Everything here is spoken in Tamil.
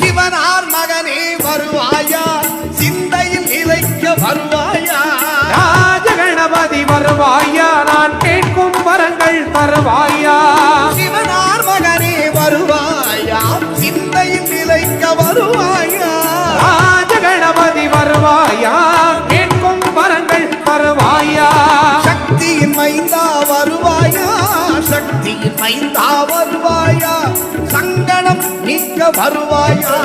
சிவனார் மகனே வருவாயா, சிந்தையில் நிலைக்க வருவாயா. ராஜகணபதி வருவாயா, நான் கேட்கும் வரங்கள் தருவாயா. சிவனார் மகனே வருவாயா, சிந்தையில் நிலைக்க வருவாயா. ராஜகணபதி வருவாயா, கேட்கும் வரங்கள் தருவாயா. சக்தியின் மைந்தா வருவாயா, சக்தியின் மைந்தா வருவாயா, சங்கடம் நீக்க வருவாயா.